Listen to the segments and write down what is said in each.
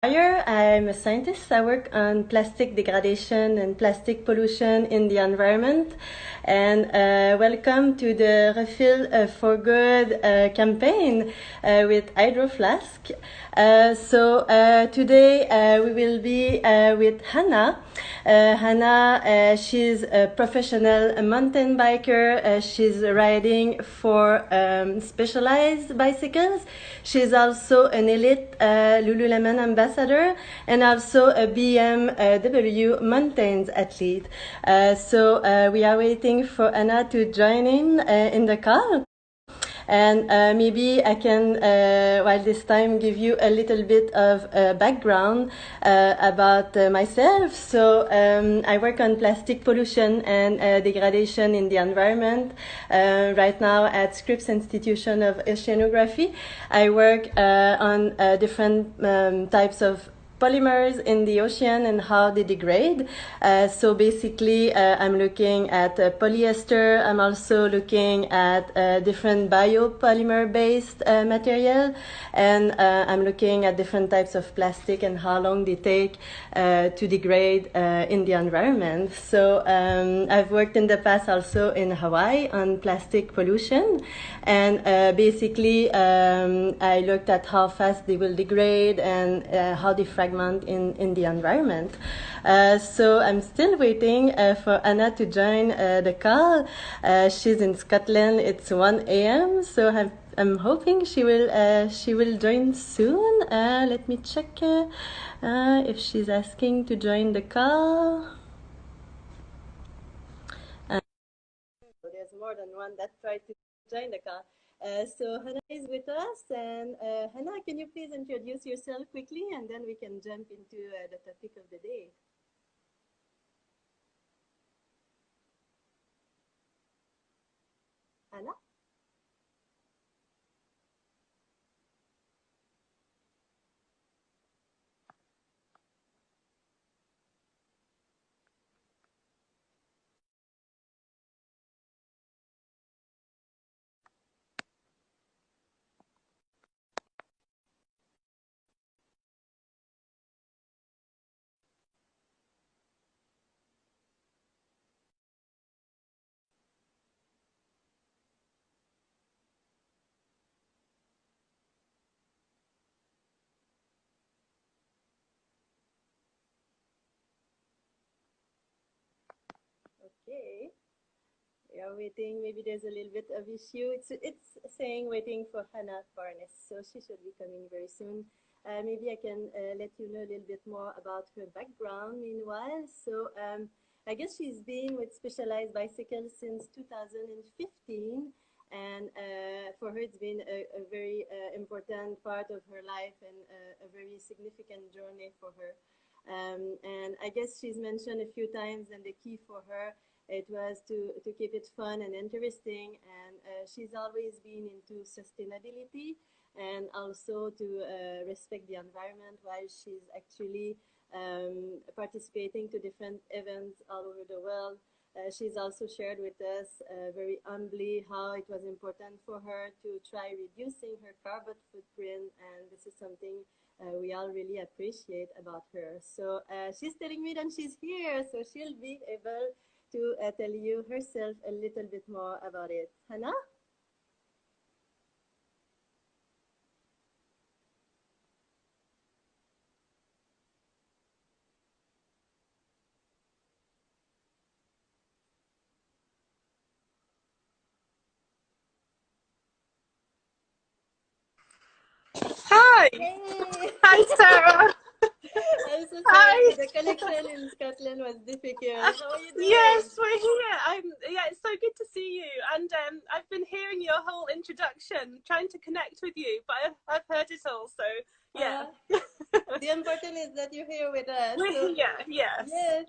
Bauer. I'm a scientist. I work on plastic degradation and plastic pollution in the environment. And welcome to the Refill for Good campaign with Flask. Today we will be with Hannah. Hannah, she's a professional mountain biker. She's riding for specialized bicycles. She's also an elite Lululemon ambassador and also a BMW mountains athlete. We are waiting for Anna to join in the call. And maybe I can, while this time, give you a little bit of background about myself. I work on plastic pollution and degradation in the environment right now at Scripps Institution of Oceanography. I work on different types of polymers in the ocean and how they degrade. I'm looking at polyester. I'm also looking at different biopolymer-based material, and I'm looking at different types of plastic and how long they take to degrade in the environment. I've worked in the past also in Hawaii on plastic pollution, and I looked at how fast they will degrade and how they fragment in the environment. I'm still waiting for Anna to join the call. She's in Scotland. It's 1 a.m. I'm hoping she will join soon. Let me check if she's asking to join the call. There's more than one that tried to join the call. Hannah is with us, and Hannah, can you please introduce yourself quickly, and then we can jump into the topic of the day. Hannah? Okay. We are waiting. Maybe there's a little bit of issue. It's saying waiting for Hannah Farnes, so she should be coming very soon. Maybe I can let you know a little bit more about her background meanwhile. I guess she's been with Specialized Bicycles since 2015, and for her it's been a very important part of her life and a very significant journey for her. And I guess she's mentioned a few times, and the key for her it was to keep it fun and interesting, and she's always been into sustainability and also to respect the environment while she's actually participating to different events all over the world. She's also shared with us very humbly how it was important for her to try reducing her carbon footprint, and this is something we all really appreciate about her. She's telling me that she's here, so she'll be able to tell you herself a little bit more about it. Hannah? Hi. Hey! Hi, Sarah. I'm so sorry. Hi. The connection in Scotland was difficult. How are you doing? Yes, we're here. Yeah, it's so good to see you. And I've been hearing your whole introduction, trying to connect with you, but I've heard it all. So yeah. The important is that you're here with us. We're here. Yes.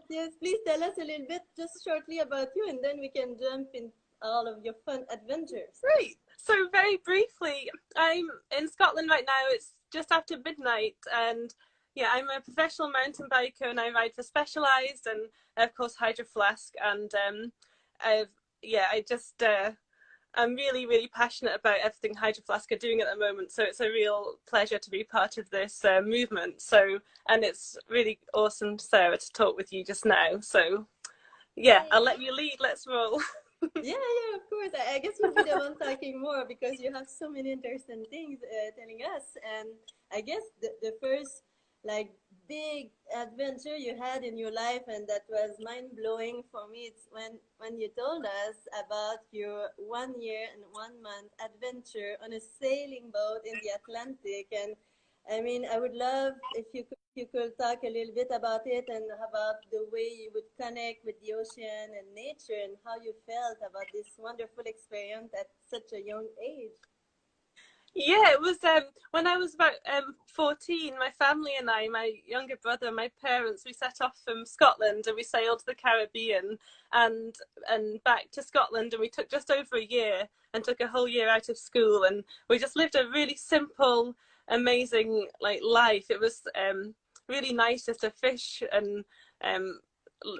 Yes. Please tell us a little bit, just shortly, about you, and then we can jump in all of your fun adventures. Great. So very briefly, I'm in Scotland right now. It's just after midnight, and yeah, I'm a professional mountain biker, and I ride for Specialized and of course Hydro Flask. And I've I just I'm really, really passionate about everything Hydro Flask are doing at the moment. So it's a real pleasure to be part of this movement. So, and it's really awesome, Sarah, to talk with you just now. So yeah, I'll let you lead. Let's roll. Yeah, yeah, of course. I guess you'll be the one talking more because you have so many interesting things telling us. And I guess the first like big adventure you had in your life and that was mind blowing for me, it's when you told us about your 1 year and 1 month adventure on a sailing boat in the Atlantic. And I mean, I would love if you could talk a little bit about it and about the way you would connect with the ocean and nature and how you felt about this wonderful experience at such a young age. Yeah, it was when I was about 14, my family and I, my younger brother, my parents, we set off from Scotland and we sailed to the Caribbean and back to Scotland, and we took just over a year and took a whole year out of school, and we just lived a really simple, amazing like life. It was really nice just to fish and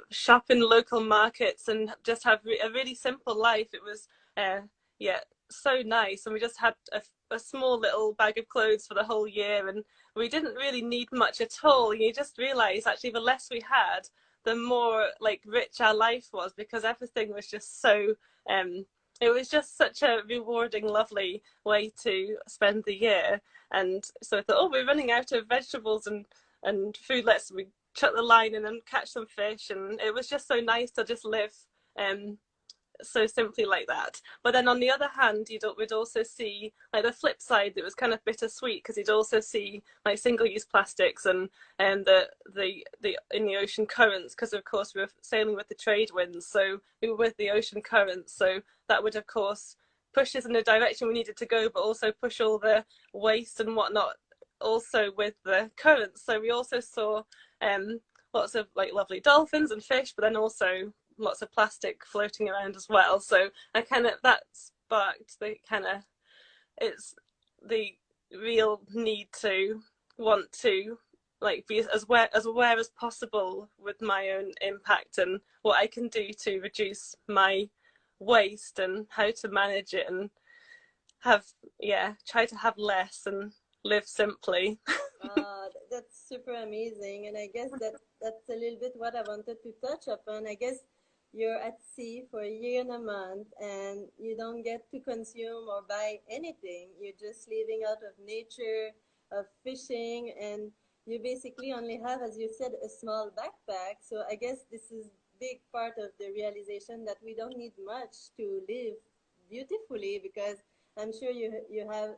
shop in local markets and just have a really simple life. It was yeah, so nice, and we just had a small little bag of clothes for the whole year, and we didn't really need much at all. You just realize actually the less we had, the more like rich our life was, because everything was just so it was just such a rewarding, lovely way to spend the year. And so I thought, oh, we're running out of vegetables and food, let's we chuck the line in and catch some fish. And it was just so nice to just live so simply like that. But then on the other hand, we'd also see like the flip side that was kind of bittersweet, because you'd also see like single-use plastics and the in the ocean currents, because of course we were sailing with the trade winds, so we were with the ocean currents, so that would of course push us in the direction we needed to go, but also push all the waste and whatnot also with the currents. So we also saw lots of like lovely dolphins and fish, but then also lots of plastic floating around as well. So I kind of, that sparked the kind of, it's the real need to want to like be as aware as possible with my own impact and what I can do to reduce my waste and how to manage it, and have try to have less and live simply. That's super amazing, and I guess that's a little bit what I wanted to touch upon. I guess you're at sea for a year and a month, and you don't get to consume or buy anything. You're just living out of nature, of fishing, and you basically only have, as you said, a small backpack. So I guess this is big part of the realization that we don't need much to live beautifully, because I'm sure you have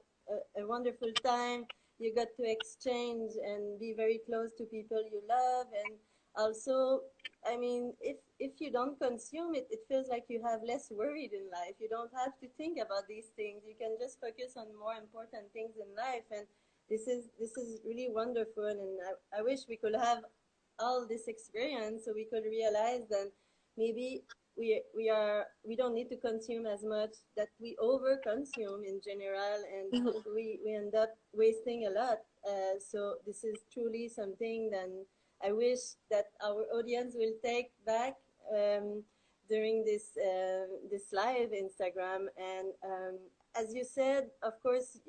a wonderful time. You got to exchange and be very close to people you love, and also, I mean, if you don't consume it, it feels like you have less worried in life. You don't have to think about these things. You can just focus on more important things in life, and this is really wonderful. And I wish we could have all this experience so we could realize that maybe we don't need to consume as much, that we over consume in general, and we end up wasting a lot. So this is truly something that I wish that our audience will take back during this live Instagram. And as you said, of course,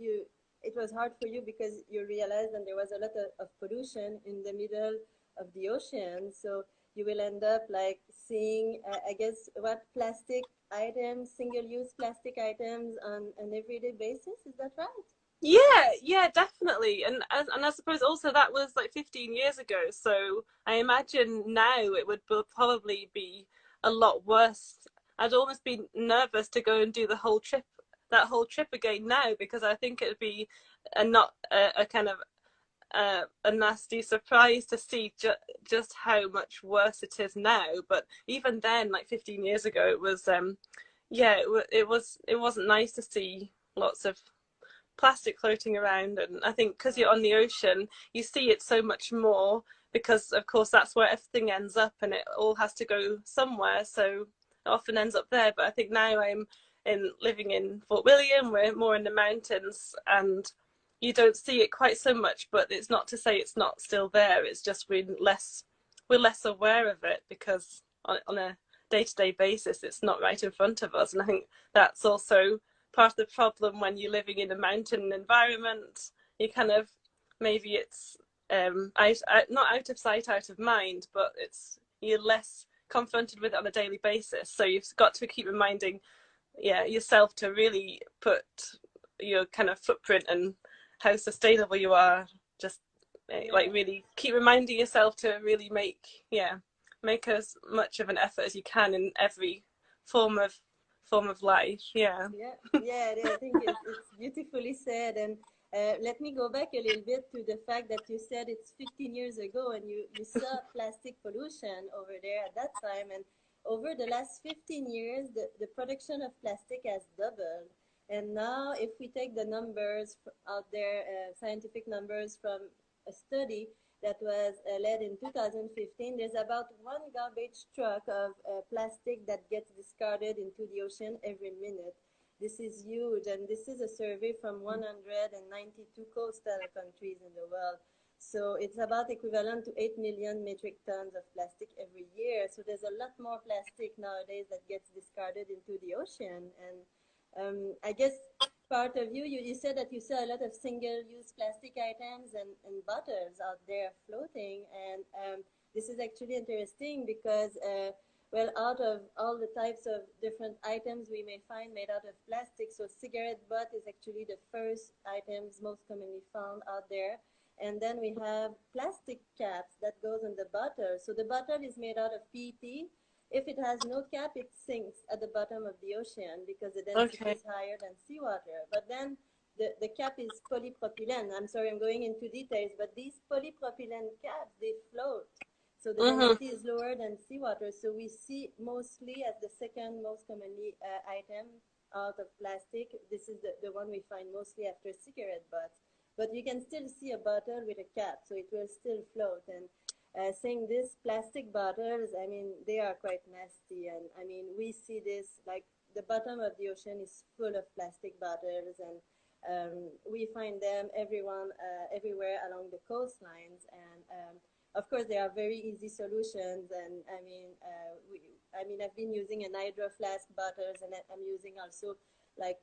it was hard for you because you realized that there was a lot of pollution in the middle of the ocean. So you will end up like seeing, I guess, what plastic items, single-use plastic items on an everyday basis. Is that right? Yeah, definitely. And I suppose also that was like 15 years ago. So I imagine now it would probably be a lot worse. I'd almost be nervous to go and do that whole trip again now, because I think it'd be not a kind of a nasty surprise to see just how much worse it is now. But even then, like 15 years ago, it was it wasn't nice to see lots of plastic floating around. And I think because you're on the ocean, you see it so much more, because of course that's where everything ends up, and it all has to go somewhere, so it often ends up there. But I think now I'm living in Fort William, we're more in the mountains, and you don't see it quite so much. But it's not to say it's not still there, it's just we're less aware of it, because on a day-to-day basis, it's not right in front of us. And I think that's also part of the problem when you're living in a mountain environment. You kind of, maybe it's not out of sight, out of mind, but you're less confronted with it on a daily basis. So you've got to keep reminding yourself to really put your kind of footprint and how sustainable you are. Just like really keep reminding yourself to really make as much of an effort as you can in every form of life. Yeah, I think it's beautifully said. And let me go back a little bit to the fact that you said it's 15 years ago and you saw plastic pollution over there at that time. And over the last 15 years, the production of plastic has doubled. And now if we take the numbers out there, scientific numbers from a study that was led in 2015, there's about one garbage truck of plastic that gets discarded into the ocean every minute. This is huge, and this is a survey from 192 coastal countries in the world. So it's about equivalent to 8 million metric tons of plastic every year. So there's a lot more plastic nowadays that gets discarded into the ocean. And I guess part of you said that you saw a lot of single-use plastic items and bottles out there floating. And this is actually interesting because, well, out of all the types of different items we may find made out of plastic, so cigarette butt is actually the first items most commonly found out there. And then we have plastic caps that goes in the bottle. So the bottle is made out of PET. If it has no cap, it sinks at the bottom of the ocean because the density is higher than seawater. But then the cap is polypropylene. I'm sorry, I'm going into details, but these polypropylene caps, they float. So the density is lower than seawater. So we see mostly as the second most commonly item out of plastic. This is the one we find mostly after cigarette butts. But you can still see a bottle with a cap, so it will still float. And saying this, plastic bottles, I mean, they are quite nasty. And I mean, we see this, like the bottom of the ocean is full of plastic bottles, and we find them everywhere along the coastlines. And of course, there are very easy solutions. And I mean, I've been using an hydro flask bottles, and I'm using also like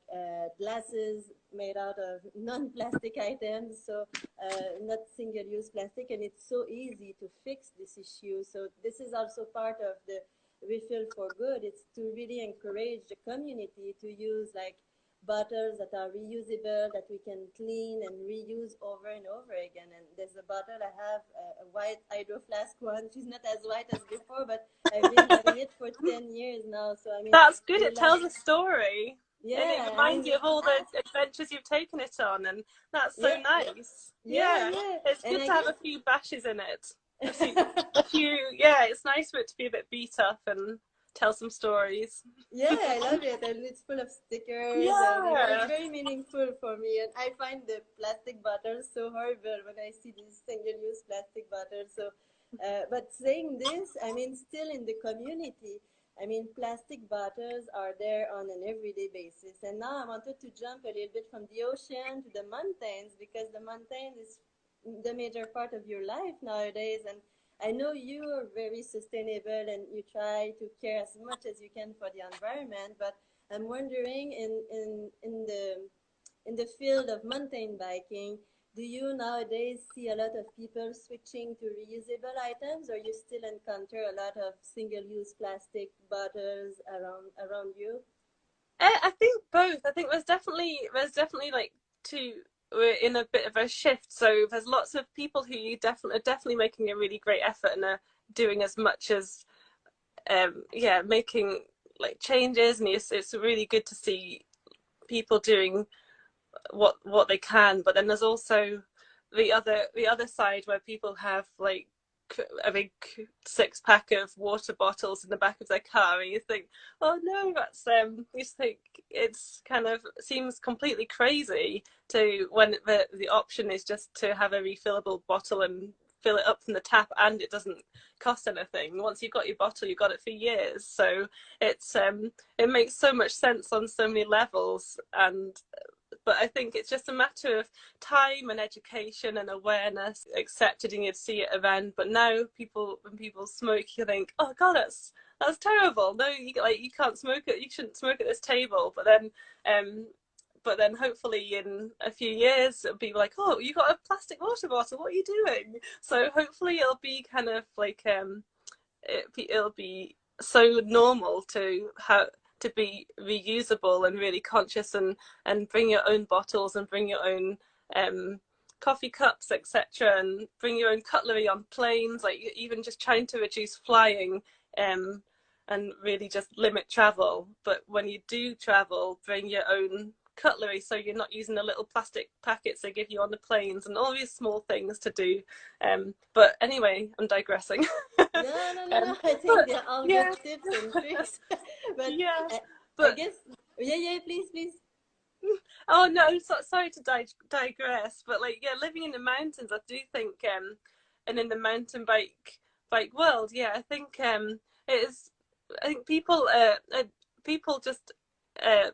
glasses made out of non-plastic items, so not single-use plastic, and it's so easy to fix this issue. So this is also part of the Refill for Good. It's to really encourage the community to use like bottles that are reusable, that we can clean and reuse over and over again. And there's a bottle I have, a white hydro flask one. She's not as white as before, but I've been having it for 10 years now. So I mean, that's good. It tells a story. Yeah, and it reminds you of all the adventures you've taken it on, and that's so nice. Yeah. It's good to have a few bashes in it. A few, it's nice for it to be a bit beat up and tell some stories. Yeah, I love it, and it's full of stickers. And it's very meaningful for me, and I find the plastic bottles so horrible when I see these single-use plastic bottles. So, but saying this, I mean, still in the community, I mean, plastic bottles are there on an everyday basis. And now I wanted to jump a little bit from the ocean to the mountains, because the mountains is the major part of your life nowadays. And I know you are very sustainable and you try to care as much as you can for the environment, but I'm wondering in the field of mountain biking, do you nowadays see a lot of people switching to reusable items, or you still encounter a lot of single-use plastic bottles around you? I think both. I think there's definitely like we're in a bit of a shift. So there's lots of people who are definitely making a really great effort and are doing as much as making like changes, and it's really good to see people doing what they can. But then there's also the other side where people have like a big 6-pack of water bottles in the back of their car, and you think, oh no, that's you just think it's kind of seems completely crazy to when the option is just to have a refillable bottle and fill it up from the tap, and it doesn't cost anything. Once you've got your bottle, you've got it for years. So it's it makes so much sense on so many levels. But I think it's just a matter of time and education and awareness, accepted, and you'd see it around. But now when people smoke, you think, oh God, that's terrible. No, you can't smoke it. You shouldn't smoke at this table. But then hopefully in a few years it'll be like, oh, you got a plastic water bottle. What are you doing? So hopefully it'll be kind of like it'll be so normal to be reusable and really conscious, and bring your own bottles and bring your own coffee cups, etc., and bring your own cutlery on planes, like even just trying to reduce flying, and really just limit travel. But when you do travel, bring your own cutlery, so you're not using the little plastic packets they give you on the planes, and all these small things to do. But anyway, I'm digressing. No. I think they're all good Yeah. tips and tricks. But Yeah, I but guess, yeah, please. oh no, sorry to digress, but like, yeah, living in the mountains, I do think, and in the mountain bike world, yeah, I think it is. I think people just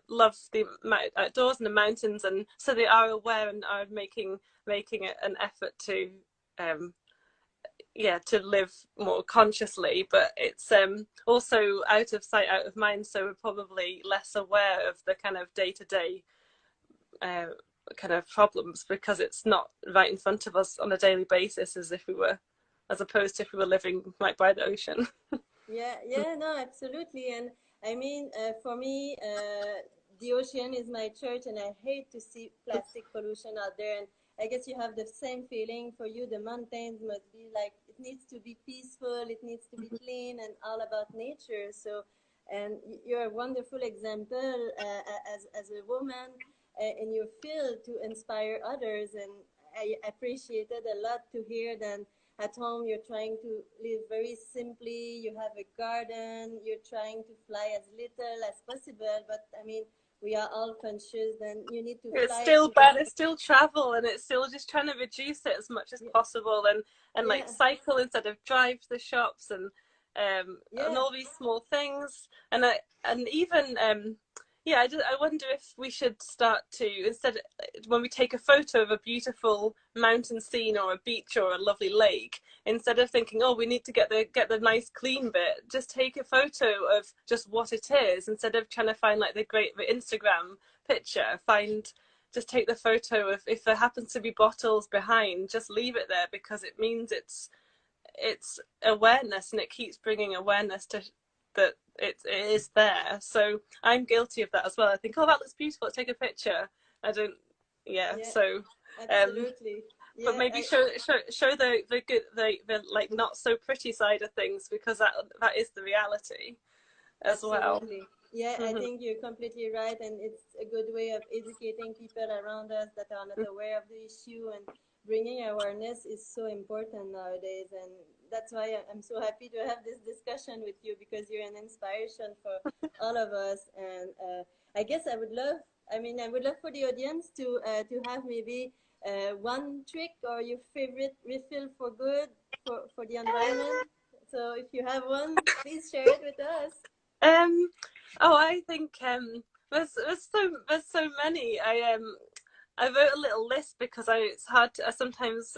love the outdoors and the mountains, and so they are aware and are making it an effort to um to live more consciously. But it's also out of sight, out of mind, so we're probably less aware of the kind of day-to-day kind of problems, because it's not right in front of us on a daily basis, as opposed to if we were living right by the ocean. Yeah, no, absolutely. And I mean, for me, the ocean is my church, and I hate to see plastic pollution out there. And I guess you have the same feeling. For you, the mountains must be like, it needs to be peaceful, it needs to be clean, and all about nature. So, and you're a wonderful example as a woman in your field to inspire others. And I appreciated a lot to hear that at home you're trying to live very simply, you have a garden, you're trying to fly as little as possible. But I mean, we are all conscious that you need to It's fly still to the bad, it's still travel, and it's still just trying to reduce it as much as possible, and like yeah cycle instead of drive to the shops, and yeah all these small things. And even yeah, I wonder if we should start to, instead, when we take a photo of a beautiful mountain scene or a beach or a lovely lake, instead of thinking, oh, we need to get the nice clean bit, just take a photo of just what it is, instead of trying to find like the Instagram picture. Just take the photo of, if there happens to be bottles behind, just leave it there, because it means it's awareness, and it keeps bringing awareness to that it is there. So I'm guilty of that as well. I think, oh, that looks beautiful, let's take a picture. I don't, yeah. yeah So absolutely but yeah maybe show the good, the like not so pretty side of things, because that is the reality as well. Absolutely. Yeah, I Mm-hmm. think you're completely right, and it's a good way of educating people around us that are not aware of the issue, and bringing awareness is so important nowadays. And that's why I'm so happy to have this discussion with you, because you're an inspiration for all of us. And I guess I would love for the audience to have maybe one trick or your favorite refill for good for the environment. So if you have one, please share it with us. Um, oh, I think there's so many. I wrote a little list, because it's hard I sometimes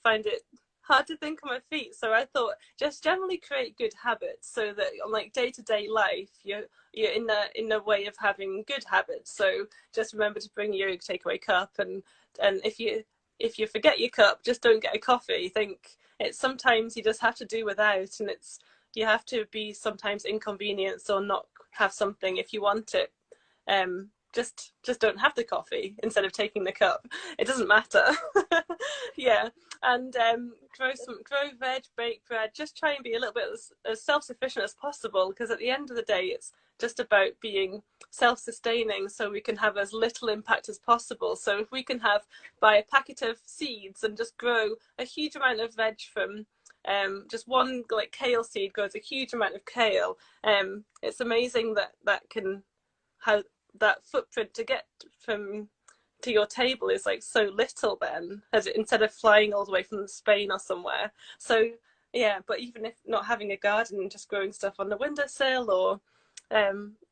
find it hard to think on my feet. So I thought, just generally create good habits, so that on like day-to-day life you're in the way of having good habits. So just remember to bring your takeaway cup, and if you forget your cup, just don't get a coffee. Think it's sometimes you just have to do without, and you have to be sometimes inconvenienced or not have something if you want it. Just don't have the coffee instead of taking the cup. It doesn't matter. Yeah. And grow veg, bake bread. Just try and be a little bit as self-sufficient as possible, because at the end of the day it's just about being self-sustaining, so we can have as little impact as possible. So if we can buy a packet of seeds and just grow a huge amount of veg from just one, like kale seed grows a huge amount of kale. It's amazing that can, how that footprint to get from to your table is like so little then, instead of flying all the way from Spain or somewhere. So yeah, but even if not having a garden, just growing stuff on the windowsill, or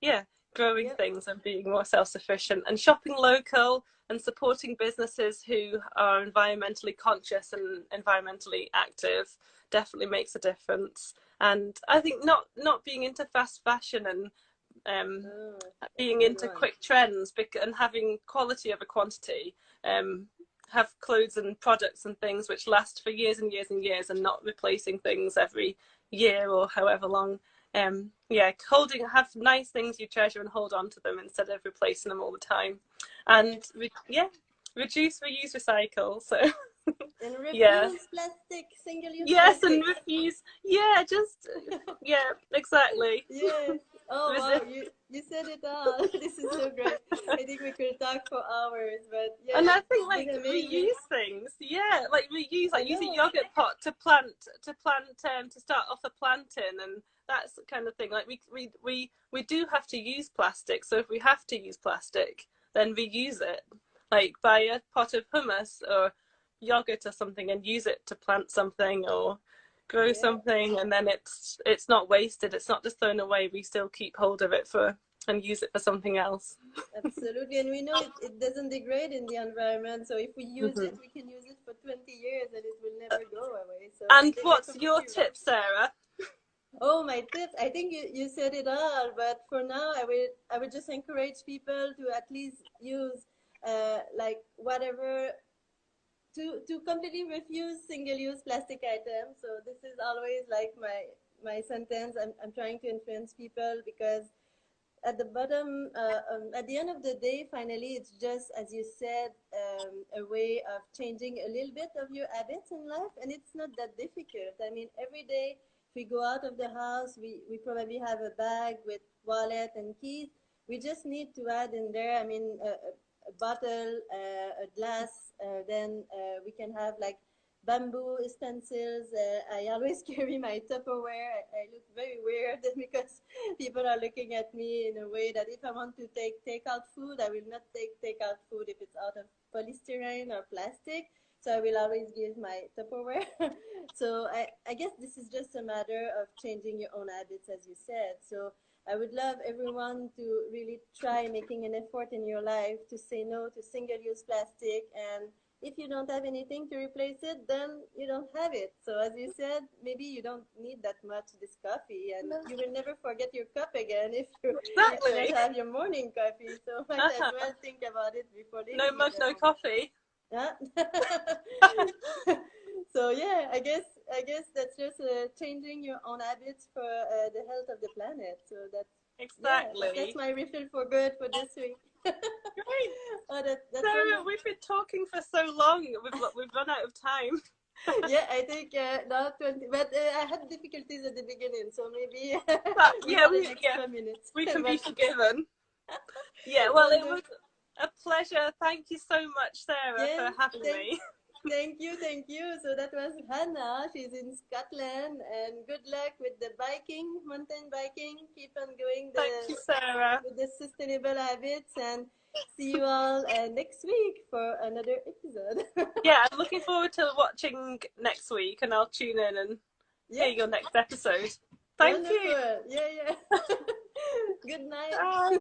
yeah, growing Yep. things and being more self-sufficient, and shopping local, and supporting businesses who are environmentally conscious and environmentally active definitely makes a difference. And I think not being into fast fashion and being into quick trends and having quality over quantity, have clothes and products and things which last for years and years and years, and not replacing things every year or however long. Yeah, have nice things you treasure and hold on to them instead of replacing them all the time. And reduce, reuse, recycle. So and refuse yeah. plastic, single-use yes plastic. And refuse, exactly. Yes. Oh wow, you said it all. This is so great. I think we could talk for hours, but yeah. And I think like amazing. reuse things, like reuse, like use a yogurt pot to start off a planting, and that's the kind of thing. Like we do have to use plastic, so if we have to use plastic, then reuse it. Like buy a pot of hummus or yogurt or something and use it to plant something or grow something, and then it's not wasted. It's not just thrown away. We still keep hold of it and use it for something else. Absolutely, and we know it doesn't degrade in the environment, so if we use it, we can use it for 20 years and it will never go away. So and what's your tip, Sarah? Oh, my tips. I think you said it all, but for now, I would just encourage people to at least use like whatever to completely refuse single-use plastic items. So this is always like my sentence. I'm trying to influence people because at the bottom, at the end of the day, finally, it's just, as you said, a way of changing a little bit of your habits in life. And it's not that difficult. I mean, every day, if we go out of the house, we probably have a bag with wallet and keys. We just need to add in there, I mean, a bottle, a glass, then we can have like bamboo stencils. I always carry my Tupperware. I look very weird because people are looking at me in a way that if I want to take out food, I will not take out food if it's out of polystyrene or plastic. So I will always give my Tupperware. So I guess this is just a matter of changing your own habits, as you said. So I would love everyone to really try making an effort in your life to say no to single-use plastic, and if you don't have anything to replace it, then you don't have it. So as you said, maybe you don't need that much this coffee, and you will never forget your cup again if you don't have your morning coffee. So might as well think about it before leaving. No mug, no coffee. Yeah. So yeah, I guess that's just changing your own habits for the health of the planet. So that's my refill for good for this week. Great. Oh, that's Sarah, we've been talking for so long. We've run out of time. Yeah, I think now 20, but I had difficulties at the beginning, so maybe minutes. We can be forgiven. Yeah, well, it was a pleasure. Thank you so much, Sarah, for having me. Thank you. So that was Hannah. She's in Scotland, and good luck with the mountain biking. Keep on going. Thank you, Sarah. With the sustainable habits, and see you all next week for another episode. Yeah, I'm looking forward to watching next week, and I'll tune in and hear your next episode. Thank you. Yeah. Good night.